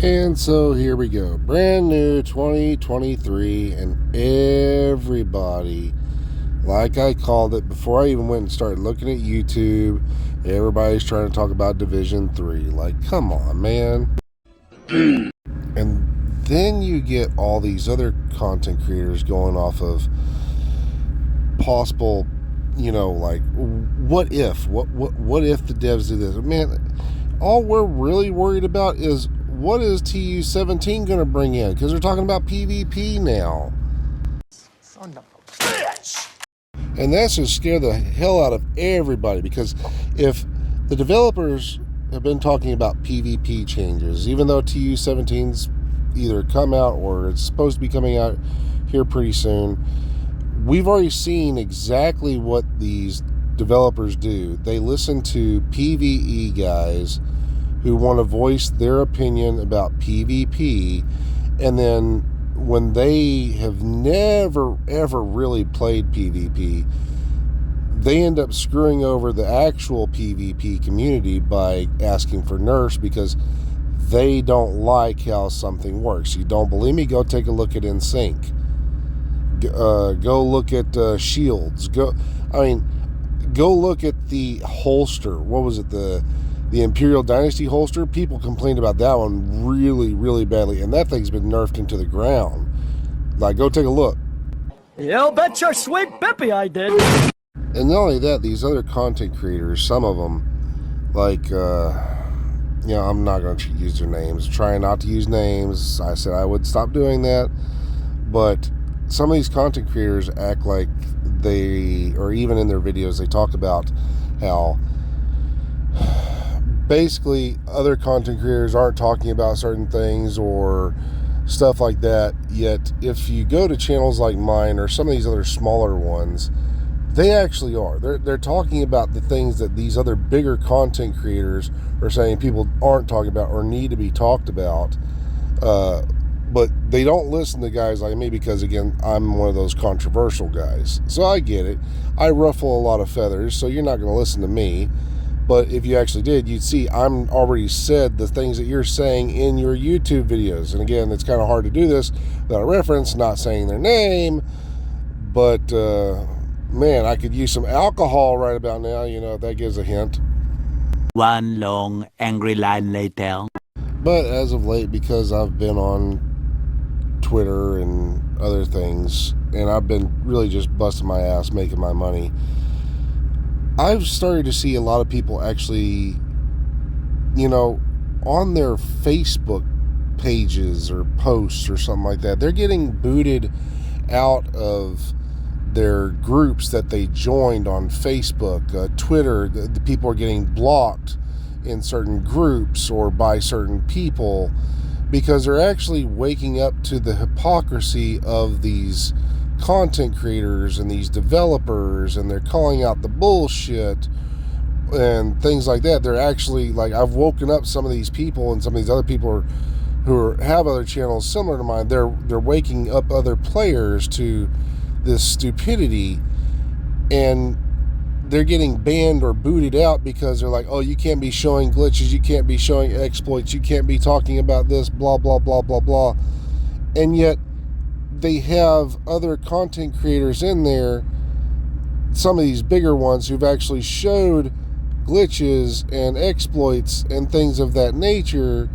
And so here we go, brand new 2023, and everybody, like I called it before I even went and started looking at YouTube, everybody's trying to talk about Division 3. Like, come on, man. And then you get all these other content creators going off of possible, like, what if the devs do this? Man, all we're really worried about is what is TU17 going to bring in? Because they're talking about PvP now. Son of a bitch! And that's just scare the hell out of everybody, because if the developers have been talking about PvP changes, even though TU17's either come out or it's supposed to be coming out here pretty soon, we've already seen exactly what these developers do. They listen to PvE guys who want to voice their opinion about PvP, and then when they have never ever really played PvP, they end up screwing over the actual PvP community by asking for nerfs because they don't like how something works. You don't believe me? Go take a look at InSync. Go look at shields. Go look at the holster. What was it? The Imperial Dynasty holster. People complained about that one really, really badly, and that thing's been nerfed into the ground. Like, go take a look. You bet your sweet bippy I did. And not only that, these other content creators, some of them, like, I'm not going to use their names. Trying not to use names. I said I would stop doing that, but some of these content creators act like they, or even in their videos, they talk about how basically other content creators aren't talking about certain things or stuff like that. Yet if you go to channels like mine or some of these other smaller ones, they actually are. They're talking about the things that these other bigger content creators are saying people aren't talking about or need to be talked about. But they don't listen to guys like me because, again, I'm one of those controversial guys. So I get it. I ruffle a lot of feathers, so you're not going to listen to me. But if you actually did, you'd see I'm already said the things that you're saying in your YouTube videos. And again, it's kind of hard to do this without a reference, not saying their name. But, man, I could use some alcohol right about now. That gives a hint. One long, angry line later. But as of late, because I've been on Twitter and other things, and I've been really just busting my ass making my money, I've started to see a lot of people actually, on their Facebook pages or posts or something like that, they're getting booted out of their groups that they joined on Facebook, Twitter. The people are getting blocked in certain groups or by certain people because they're actually waking up to the hypocrisy of these content creators and these developers, and they're calling out the bullshit and things like that. They're actually, like, I've woken up some of these people, and some of these other people who have other channels similar to mine, they're waking up other players to this stupidity, and they're getting banned or booted out because they're like, oh, you can't be showing glitches, you can't be showing exploits, you can't be talking about this, blah, blah, blah, blah, blah. And yet they have other content creators in there, some of these bigger ones, who've actually showed glitches and exploits and things of that nature,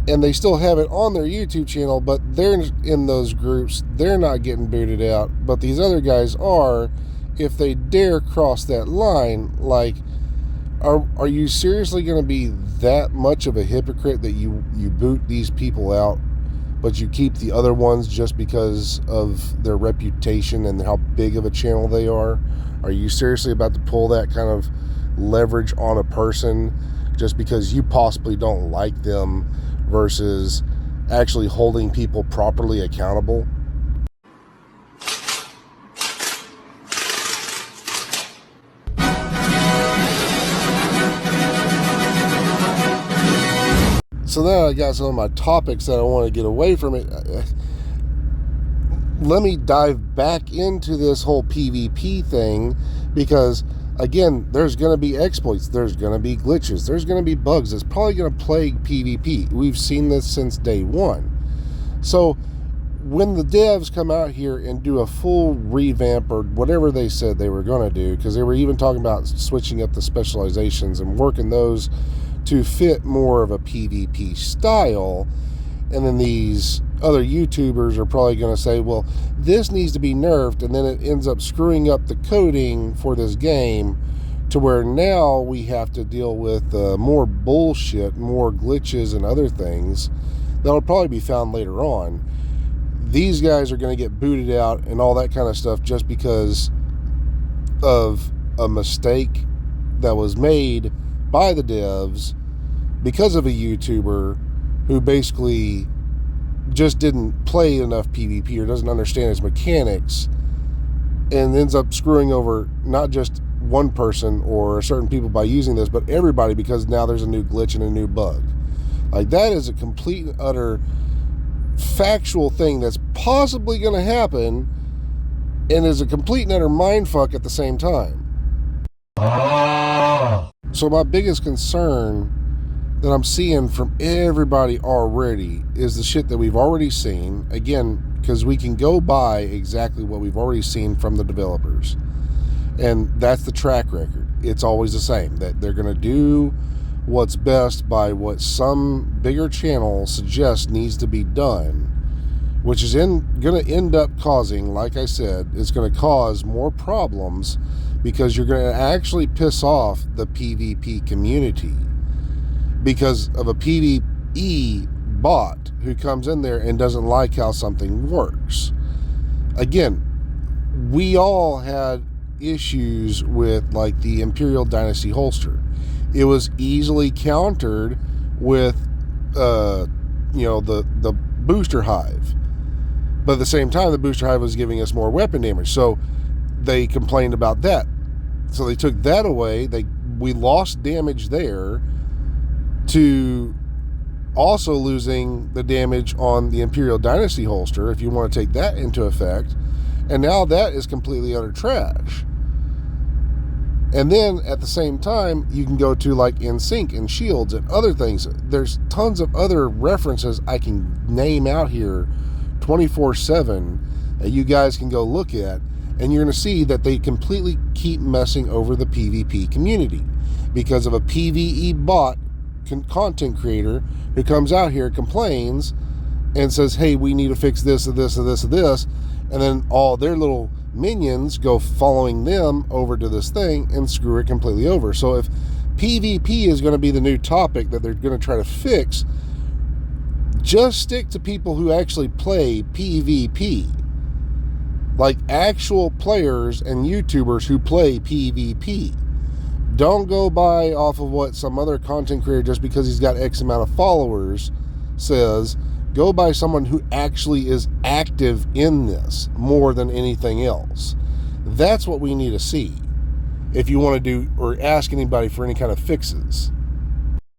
and they still have it on their YouTube channel, but they're in those groups, they're not getting booted out, but these other guys are, if they dare cross that line. Like, are you seriously going to be that much of a hypocrite that you boot these people out, but you keep the other ones just because of their reputation and how big of a channel they are? Are you seriously about to pull that kind of leverage on a person just because you possibly don't like them versus actually holding people properly accountable? So now I got some of my topics that I want to get away from it. Let me dive back into this whole PvP thing, because Again, there's going to be exploits, there's going to be glitches, there's going to be bugs. It's probably going to plague PvP. We've seen this since day one. So when the devs come out here and do a full revamp or whatever they said they were going to do, because they were even talking about switching up the specializations and working those to fit more of a PvP style, and then these other YouTubers are probably going to say, well, this needs to be nerfed, and then it ends up screwing up the coding for this game to where now we have to deal with more bullshit, more glitches and other things that'll probably be found later on. These guys are going to get booted out and all that kind of stuff just because of a mistake that was made by the devs because of a YouTuber who basically just didn't play enough PvP or doesn't understand its mechanics and ends up screwing over not just one person or certain people by using this, but everybody, because now there's a new glitch and a new bug. Like, that is a complete and utter factual thing that's possibly going to happen and is a complete and utter mindfuck at the same time. So my biggest concern that I'm seeing from everybody already is the shit that we've already seen. Again, because we can go by exactly what we've already seen from the developers. And that's the track record. It's always the same, that they're going to do what's best by what some bigger channel suggests needs to be done, which is going to end up causing, like I said, it's going to cause more problems because you're going to actually piss off the PvP community because of a PvE bot who comes in there and doesn't like how something works. Again, we all had issues with like the Imperial Dynasty holster. It was easily countered with the booster hive, but at the same time the booster hive was giving us more weapon damage, so they complained about that, so they took that away. We lost damage there to also losing the damage on the Imperial Dynasty holster, if you want to take that into effect, and now that is completely utter trash. And then at the same time, you can go to like NSYNC and shields and other things. There's tons of other references I can name out here 24/7 that you guys can go look at, and you're going to see that they completely keep messing over the PvP community because of a PvE bot content creator who comes out here, complains, and says, hey, we need to fix this or this or this or this, and then all their little minions go following them over to this thing and screw it completely over. So if PvP is going to be the new topic that they're going to try to fix, just stick to people who actually play PvP, like actual players and YouTubers who play PvP. Don't go by off of what some other content creator, just because he's got X amount of followers, says. Go by someone who actually is active in this more than anything else. That's what we need to see if you want to do or ask anybody for any kind of fixes.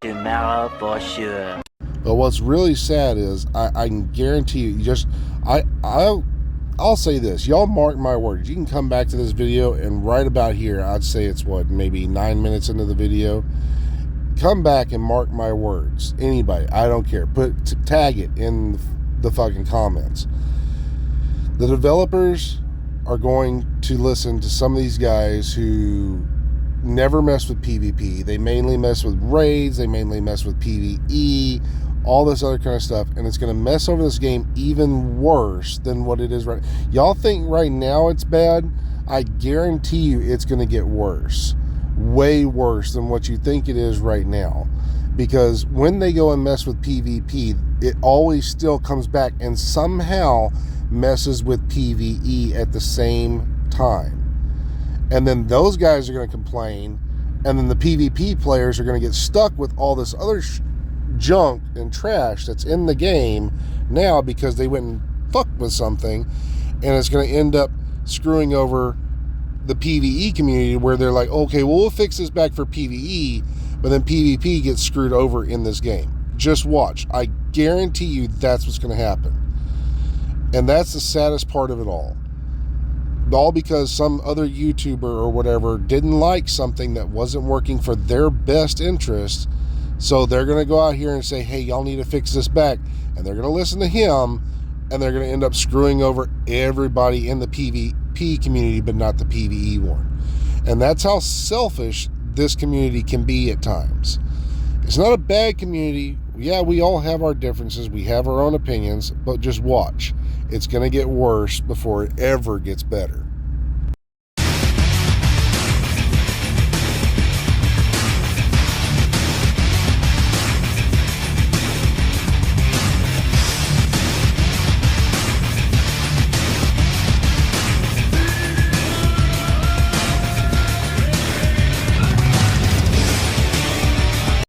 Tomorrow for sure. But what's really sad is I can guarantee you, I'll say this, y'all mark my words, you can come back to this video and right about here, I'd say it's what, maybe 9 minutes into the video, come back and mark my words. Anybody, I don't care, tag it in the fucking comments. The developers are going to listen to some of these guys who never mess with PvP. They mainly mess with raids, they mainly mess with PvE, all this other kind of stuff, and it's going to mess over this game even worse than what it is right now. Y'all think right now it's bad? I guarantee you it's going to get worse. Way worse than what you think it is right now. Because when they go and mess with PvP, it always still comes back and somehow messes with PvE at the same time. And then those guys are going to complain, and then the PvP players are going to get stuck with all this other junk and trash that's in the game now because they went and fucked with something, and it's going to end up screwing over the PvE community, where they're like, okay, well, we'll fix this back for PvE, but then PvP gets screwed over in this game. Just watch. I guarantee you that's what's going to happen. And that's the saddest part of it all. all because some other YouTuber or whatever didn't like something that wasn't working for their best interest. So they're going to go out here and say, hey, y'all need to fix this back. And they're going to listen to him, and they're going to end up screwing over everybody in the PvP community, but not the PvE one. And that's how selfish this community can be at times. It's not a bad community. Yeah, we all have our differences. We have our own opinions, but just watch. It's going to get worse before it ever gets better.